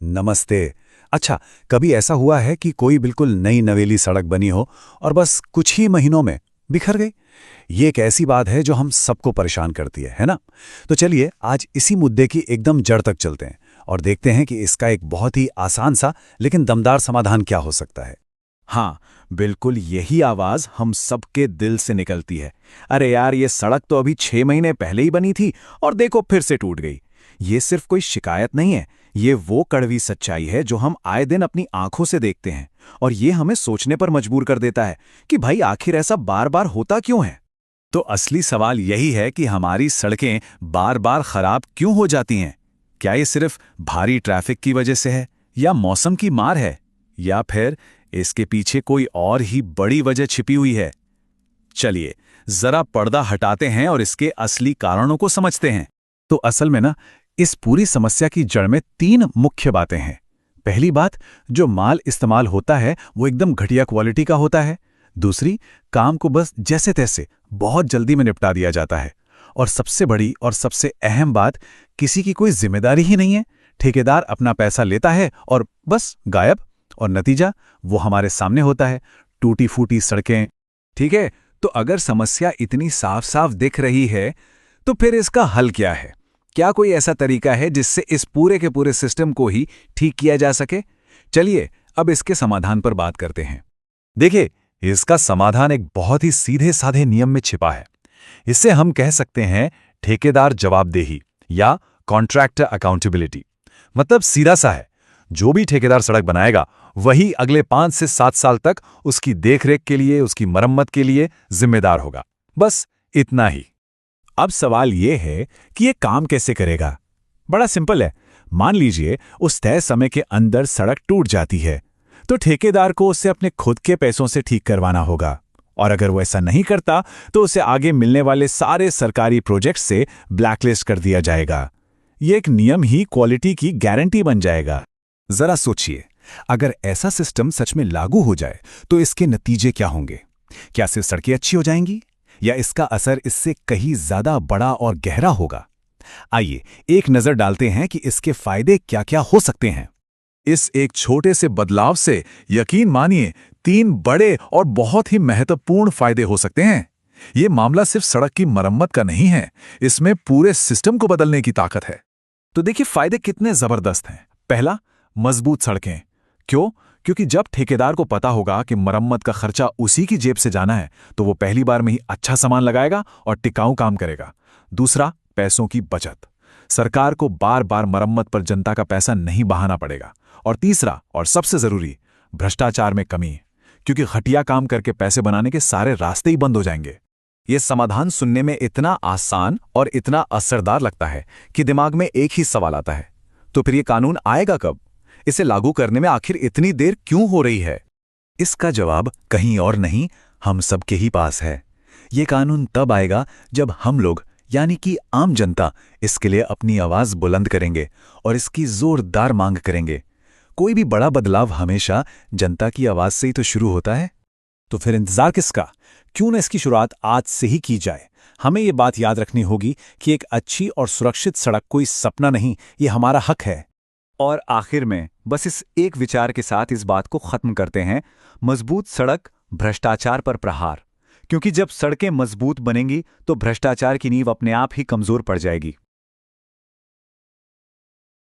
नमस्ते। अच्छा, कभी ऐसा हुआ है कि कोई बिल्कुल नई नवेली सड़क बनी हो और बस कुछ ही महीनों में बिखर गई? ये एक ऐसी बात है जो हम सबको परेशान करती है ना? तो चलिए आज इसी मुद्दे की एकदम जड़ तक चलते हैं और देखते हैं कि इसका एक बहुत ही आसान सा लेकिन दमदार समाधान क्या हो सकता है। हाँ, बिल्कुल यही आवाज हम सबके दिल से निकलती है। अरे यार, ये सड़क तो अभी 6 महीने पहले ही बनी थी और देखो फिर से टूट गई। ये सिर्फ कोई शिकायत नहीं है, ये वो कड़वी सच्चाई है जो हम आए दिन अपनी आंखों से देखते हैं। और ये हमें सोचने पर मजबूर कर देता है कि भाई आखिर ऐसा बार बार होता क्यों है। तो असली सवाल यही है कि हमारी सड़कें बार बार खराब क्यों हो जाती हैं? क्या ये सिर्फ भारी ट्रैफिक की वजह से है, या मौसम की मार है, या फिर इसके पीछे कोई और ही बड़ी वजह छिपी हुई है? चलिए जरा पर्दा हटाते हैं और इसके असली कारणों को समझते हैं। तो असल में ना, इस पूरी समस्या की जड़ में तीन मुख्य बातें हैं। पहली बात, जो माल इस्तेमाल होता है वो एकदम घटिया क्वालिटी का होता है। दूसरी, काम को बस जैसे तैसे बहुत जल्दी में निपटा दिया जाता है। और सबसे बड़ी और सबसे अहम बात, किसी की कोई जिम्मेदारी ही नहीं है। ठेकेदार अपना पैसा लेता है और बस गायब। और नतीजा वो हमारे सामने होता है, टूटी फूटी सड़कें। ठीक है, तो अगर समस्या इतनी साफ साफ दिख रही है तो फिर इसका हल क्या है? क्या कोई ऐसा तरीका है जिससे इस पूरे के पूरे सिस्टम को ही ठीक किया जा सके? चलिए अब इसके समाधान पर बात करते हैं। देखिए, इसका समाधान एक बहुत ही सीधे साधे नियम में छिपा है। इससे हम कह सकते हैं ठेकेदार जवाबदेही या कॉन्ट्रैक्टर अकाउंटेबिलिटी। मतलब सीधा सा है, जो भी ठेकेदार सड़क बनाएगा वही अगले 5 से 7 साल तक उसकी देखरेख के लिए, उसकी मरम्मत के लिए जिम्मेदार होगा। बस इतना ही। अब सवाल यह है कि यह काम कैसे करेगा? बड़ा सिंपल है। मान लीजिए उस तय समय के अंदर सड़क टूट जाती है, तो ठेकेदार को उसे अपने खुद के पैसों से ठीक करवाना होगा। और अगर वो ऐसा नहीं करता तो उसे आगे मिलने वाले सारे सरकारी प्रोजेक्ट से ब्लैकलिस्ट कर दिया जाएगा। ये एक नियम ही क्वालिटी की गारंटी बन जाएगा। जरा सोचिए, अगर ऐसा सिस्टम सच में लागू हो जाए तो इसके नतीजे क्या होंगे? क्या सिर्फ सड़कें अच्छी हो जाएंगी, या इसका असर इससे कहीं ज्यादा बड़ा और गहरा होगा? आइए एक नजर डालते हैं कि इसके फायदे क्या क्या हो सकते हैं। इस एक छोटे से बदलाव से यकीन मानिए 3 बड़े और बहुत ही महत्वपूर्ण फायदे हो सकते हैं। ये मामला सिर्फ सड़क की मरम्मत का नहीं है, इसमें पूरे सिस्टम को बदलने की ताकत है। तो देखिए फायदे कितने जबरदस्त हैं। पहला, मजबूत सड़कें। क्यों? क्योंकि जब ठेकेदार को पता होगा कि मरम्मत का खर्चा उसी की जेब से जाना है, तो वो पहली बार में ही अच्छा सामान लगाएगा और टिकाऊ काम करेगा। दूसरा, पैसों की बचत। सरकार को बार बार मरम्मत पर जनता का पैसा नहीं बहाना पड़ेगा। और तीसरा और सबसे जरूरी, भ्रष्टाचार में कमी, क्योंकि घटिया काम करके पैसे बनाने के सारे रास्ते ही बंद हो जाएंगे। यह समाधान सुनने में इतना आसान और इतना असरदार लगता है कि दिमाग में एक ही सवाल आता है, तो फिर यह कानून आएगा कब? इसे लागू करने में आखिर इतनी देर क्यों हो रही है? इसका जवाब कहीं और नहीं, हम सबके ही पास है। ये कानून तब आएगा जब हम लोग, यानी कि आम जनता, इसके लिए अपनी आवाज बुलंद करेंगे और इसकी जोरदार मांग करेंगे। कोई भी बड़ा बदलाव हमेशा जनता की आवाज से ही तो शुरू होता है। तो फिर इंतजार किसका? क्यों न इसकी शुरुआत आज से ही की जाए। हमें ये बात याद रखनी होगी कि एक अच्छी और सुरक्षित सड़क कोई सपना नहीं, ये हमारा हक है। और आखिर में बस इस एक विचार के साथ इस बात को खत्म करते हैं। मजबूत सड़क, भ्रष्टाचार पर प्रहार। क्योंकि जब सड़कें मजबूत बनेंगी तो भ्रष्टाचार की नींव अपने आप ही कमजोर पड़ जाएगी।